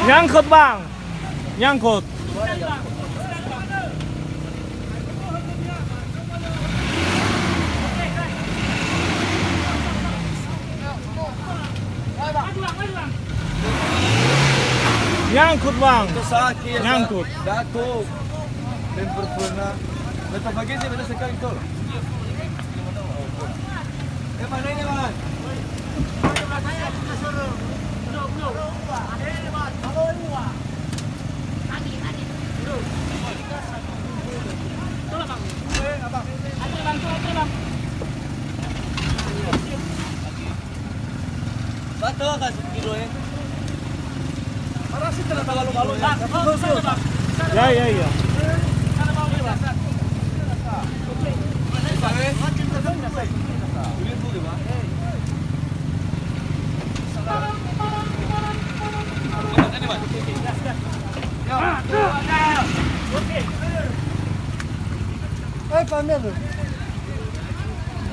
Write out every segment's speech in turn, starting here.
Nyangkut bang, nyangkut. Nyangkut bang, nyangkut. Dato dan berpernah letak bagian sih mana sekali tol. Mana ini bang? Betul kan kilo ya? Parah sih ternyata lalu-lalu. Ya ya ya. Pamer.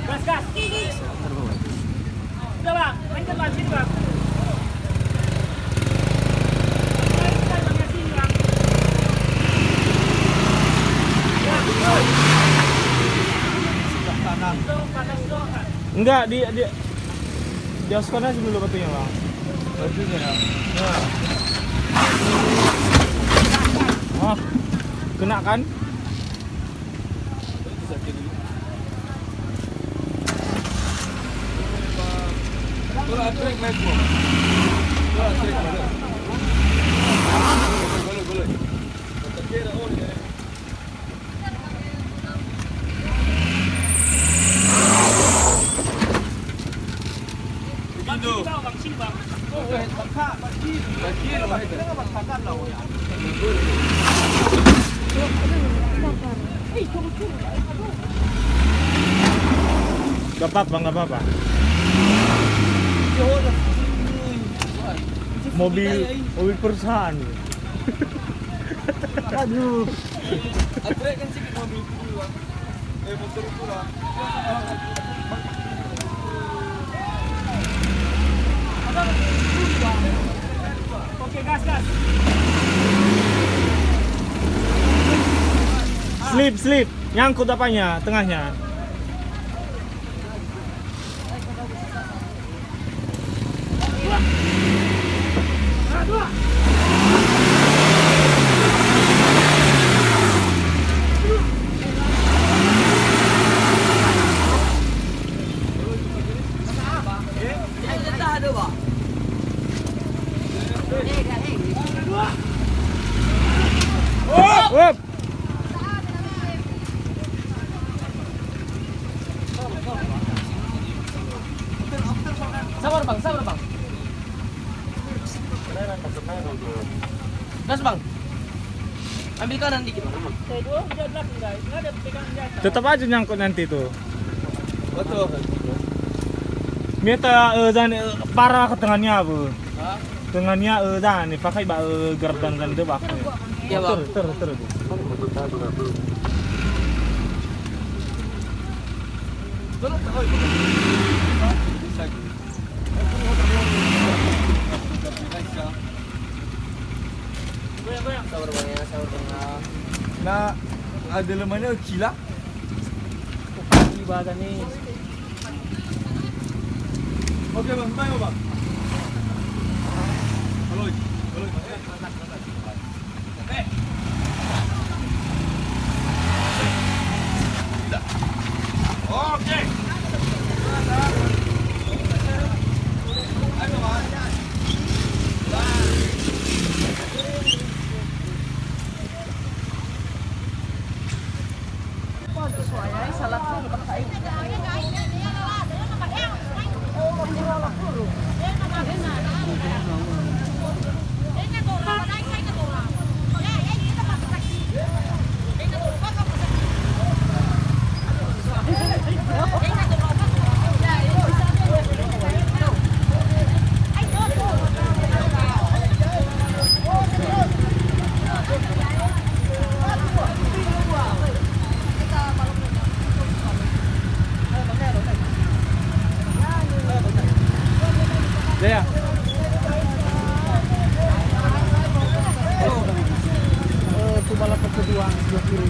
Gas, gas. Udah bang, lanjut bang, sini bang. Enggak, dia Jaskon aja dulu batunya bang. Batunya ya. Oh, kena kan? Boleh trek naik bro. Boleh trek boleh. Boleh boleh. Terkira oh ni. Bang, sini bang, bang, sini bang. Oh, bangka, bangki. Bangki lah itu. Kenapa bangkakan lah ya? Gak apa-apa, gak apa-apa. Mobil perusahaan. Aduh. Atrek kan sikit mobil dulu lah. Motor itu lah. Oke, gas, gas. Slip, nyangkut apanya? Tengahnya. Wop. Sabar bang, sabar bang. Gas bang. Ambil kanan dikit. Tetap aja nyangkut nanti tuh. Betul. Meta dan parah ke tengahnya bu. Tengahnya dan pakai gerdan dan debak. Iya bang. Ter. Tolong tak oi. Bisa. Goyang. Sabar bang ya, sabar bang. Nah, ada lemahnya kila. Ibadah nih. Okey bang, baik bang. Halo. Okey. Ayo bang. Salah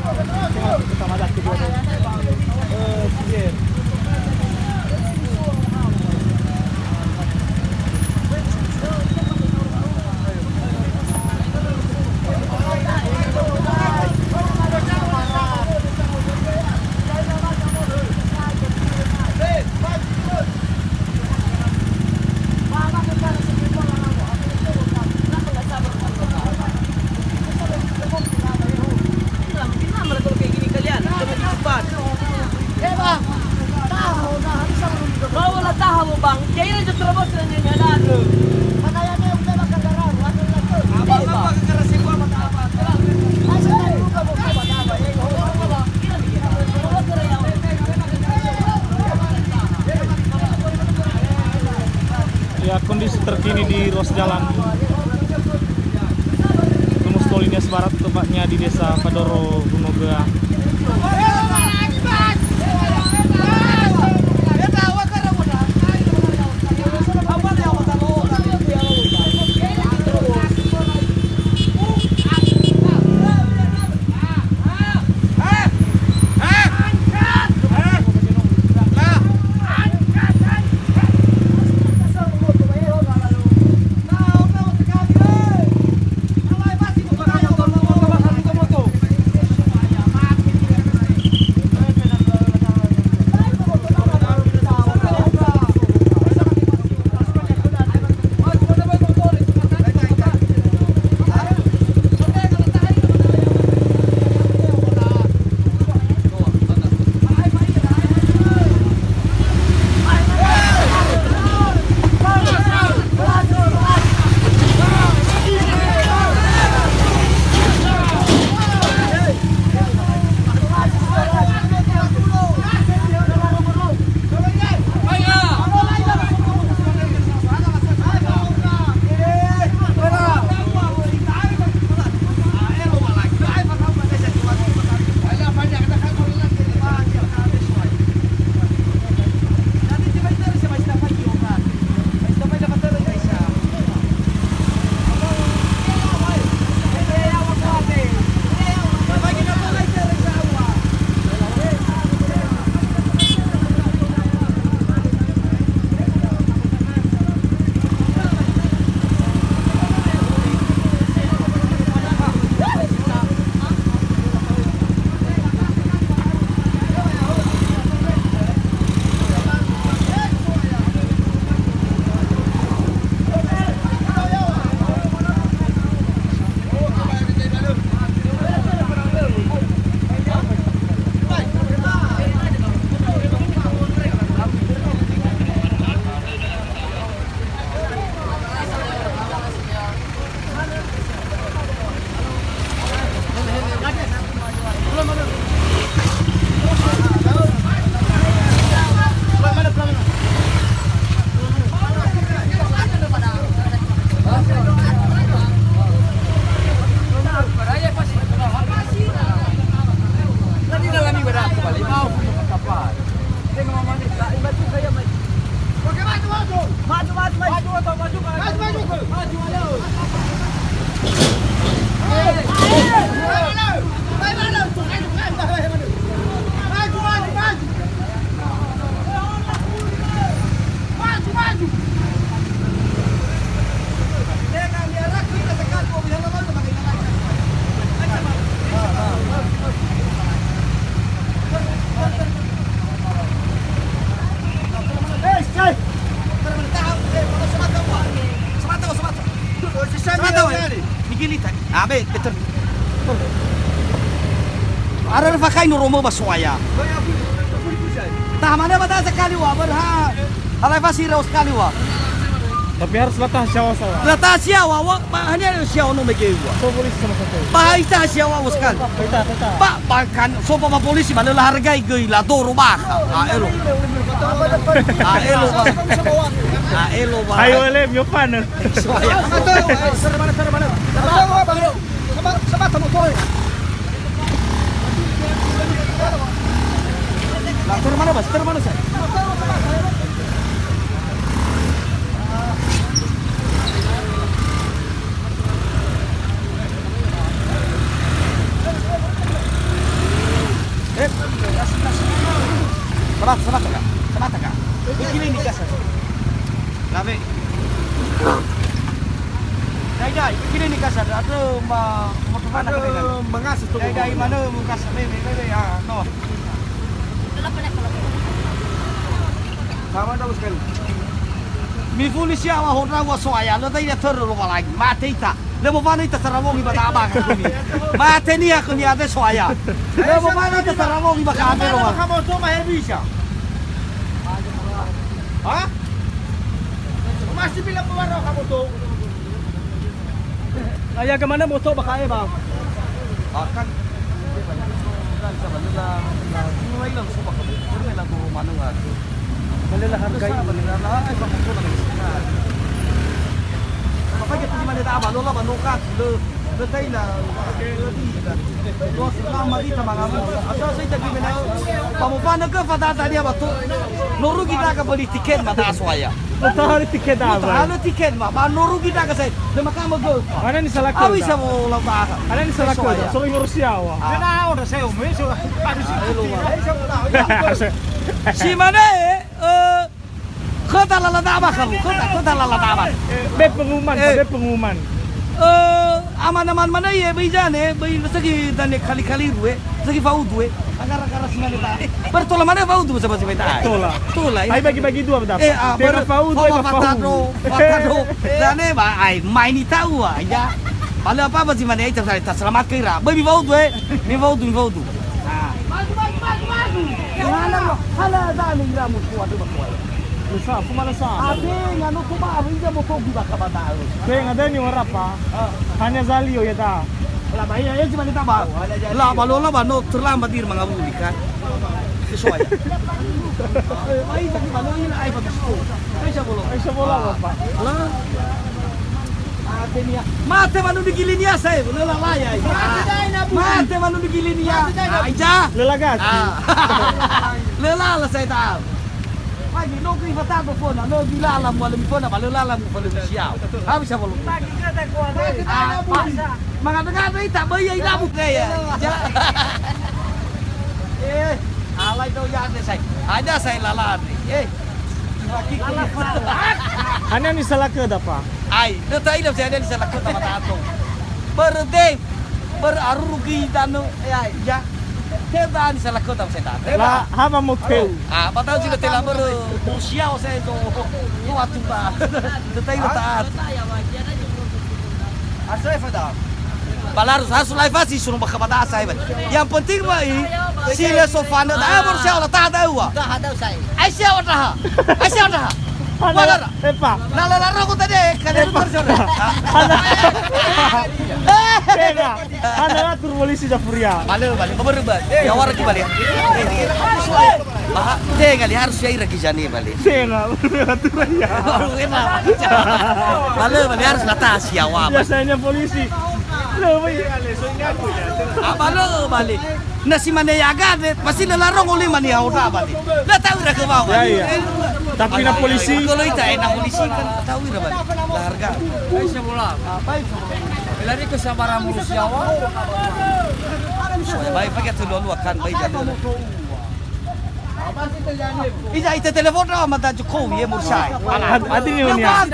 Kita madak kedua. Sige. Bang, kaya na dyan terobos na dyan nga na. Makayanya yung tema kagaraw, ano lang to? Abang apa kekerasi gua mata apa? Asa na yung lupa mo pa ba? Ya, kondisi terkini di ruas jalan Rumus Tol Lintas Barat, tepatnya di Desa Padoro, Gunogea. Abe, betul. Ara na fakay no romo baswaya. Tama na mata sa kaliwa berha. Alay fasira us kaliwa. Tapi harus latah syawa-syawa. Lata siawa wa hanya siawa no megewa. So polisi sama satu. Paita siawa us kan. Kita. Pak bahkan so pa polisi mana hargai geui la doro ba. Elo. Elo ba. Elo ba. Ayo lem yo pan. Termana bas? Termana saya? Sabata ka. Begini ni kasar. Labe. Dai, begini ni kasar. Ada mana ka dengan? Mangasas to. Dai, mana mo kasar? Bebe, no. Tama daw sekali. Mi polisia wa hora wa soaya, lo dai terro lo lagi. Mate ita. Le mo vana ita sarawong iba taba ka kuni. Mate ni ako ni ade soaya. Le mo vana ita sarawong iba ka ade lo. Kamu to maherbisya. Ha? Masih bilang pewaro kamu tuh. Kaya ka man na moto baka ba? Akan sa Manila, tunay lang sa baka. Tunay lang ko manong ato. Manila hargay. Manila ay baka ko na nagsisinat. Kapag ito di Manila ba, lola ba nukat, le tay na Dos lama dito mga mo. Ato sa ito gimana. Pamupana ka fatata dia ba to. Norugi ta ka bali tiket mataas waya. Tahali tiket apa? Tahali tiket ma, norugi ta ka sa. Le makamo go. Ana ni salah Awi sa mo lang ba. Ana ni salah ko. Solo yung Rusiawa. Kana ora sa'yo, may so. Si mana kota lalataba kamu, kota lalataba. Be pengumuman. Aman-aman mana ya bijane, segi dane kali-kali duwe, segi fau duwe. Agar-agar simane ta. Bertola mana fau duwe sama si beta. Tola. Ay bagi-bagi dua berapa? Dengan fau duwe patado. Dane ba ai mai ni tahu aja. Pala apa si mana itu saya selamat kira. Baby fau duwe, mi fau du. Hala dane gramu kuat tu bakuai. Lusa, pumalasa. Ade ngano ko ba rinja mo ko giba ka bata. Kaya nga ni orang pa. Hanya Zalio ya ta. Lah bahaya ya cuma ditambah. Lah balola no terlambat dir mga bulikan. Sesuai. Ai tapi balola ai pa gusto. Ay siya bola pa. Lah. Ate niya. Mate manu digilin niya say. Lalaya. Mate manu digilin niya. Ay ja. Lelagat. Lelala say ta. Ay, no kri fatado po na, no gilalam mo alam po na, malulalam mo pala siya. Abi siya mo. Mga tagado ita, bayay lamok kaya. Alay daw yan say. Ada say lalani. Ana ni salah ke apa? Ay, no tayo lang siya din sa lakot na matato. Berde, berarugi dano. Ay, ya. Kaya ni sa lakot ang seta. Lah, haba motel. Patao sila tila siya o sa ito. Kuwatu ba? Tatay na taat. Asay fada. Balaros hasul ay fasi suno bakabata asay ba. Yang penting ba sila so fanda da abor siya la ta dawa. Dah ada saya. Ay siya wata. Ay siya wata. Wala. Epa. La ko tadi kada bersore. Tega. Ana tur polisi da furia. Balik berubah. Ya war ki balik. Tega li harus ya ira ki jani balik. Tega. Tur ya. Balik harus lata siya wa. Biasanya polisi. Balik. Nasi mana ya agad, pasti lelarong oleh mani auta balik. Lah tahu ira ke bawah. Ya. Tapi na polisi. Kalau ita enak polisi kan tahu ira balik. Lah harga. Ay siya bola. Lari ko sa para mo siya wa. So, baik pakai tululu akan baik jadi. Ita telepon raw mata joko ye mursai. Adi ni unya.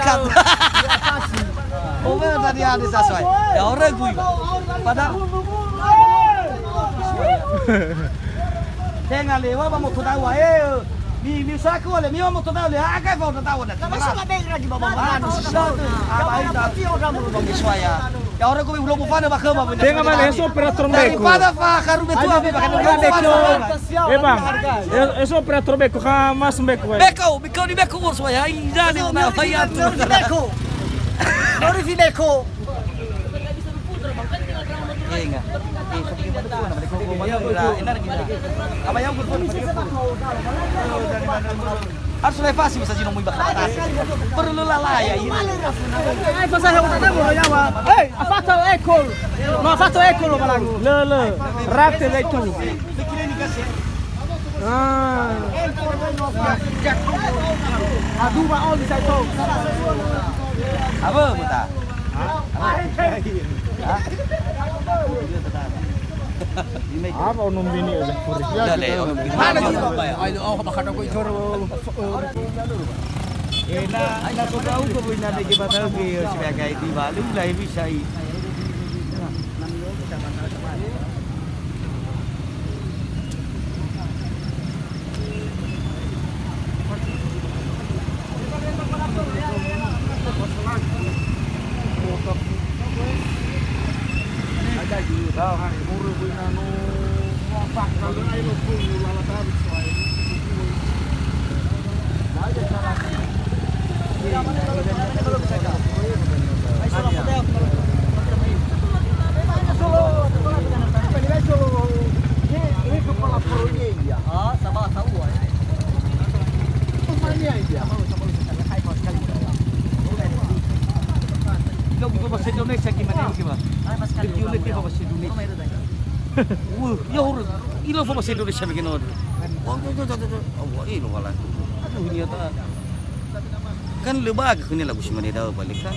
Oh, tadi ada sesuai. Ya orang gue. Pada Tengah lewa ba mo tahu mi saco le mi vamos total le aga fa tahu na. Masa labeng lagi bawa Ano siya? Ay dati orang mo bang iswaya. Ya orang ko belum pa na ba ka ba. Tenga man eso operator beko. Pada fa karu betu abi ba kan beko. Bang. Eso operator beko ka mas beko. Beko di beko iswaya. Ay dali na hayat. Beko. Nori fi beko. Ingat. Kapag pada po na balik ko ba energi na. Abayang ko po. Harus levasi bisa sino mo iba ka taas. Perlu lalaya ini. Ay pasahe ko na mo ya wa. Hey, afato ekol. No afato ekol balang. Le. Rate le tu. Adu ba all bisa to. Apa buta? Apa unum bini aja puri. Dale. Mana sih Bapak ya? Ayo oh bakal aku itu. Na so daw ko na de ke bataw ke sebagai di Bali lah bisa i. Ikaw bukan bahasa Indonesia gimana gimana? Video ulit ka bahasa Indonesia. Ya urut. Ilo pa bahasa Indonesia bikin order. Oh, ilo wala. Aduh ini ata. Kan lebag kuni lagu si daw balik kan.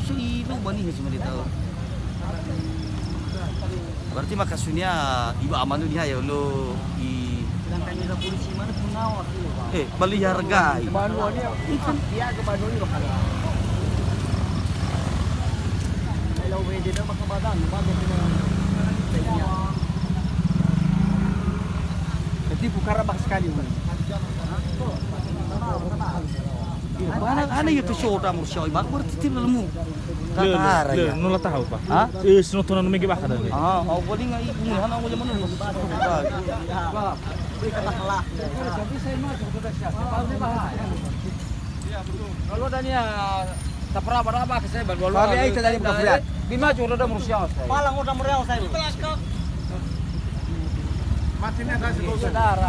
So ilo bani si daw. Berarti makasunya iba amanu dia ya lo i Langkahnya ke polisi mana pengawas bali harga. Banuan dia ikan dia ke banuan ini bakal. Kalau wede dah makan badan, badan kena. Jadi bukara bak sekali. Mana ana itu show tamu show bang berarti tim lemu. Kakara Le, ya. nula tahu pa. Ha? Sinutunan numi gibaka dali. Oh boleh nggak ini hana mo zaman mo. Berikan akhlak. Kalau dania tak pernah berapa ke saya baru. Kami itu tadi bukan lihat. Bima curah dah Malaysia. Palang udah meriau saya. Saudara.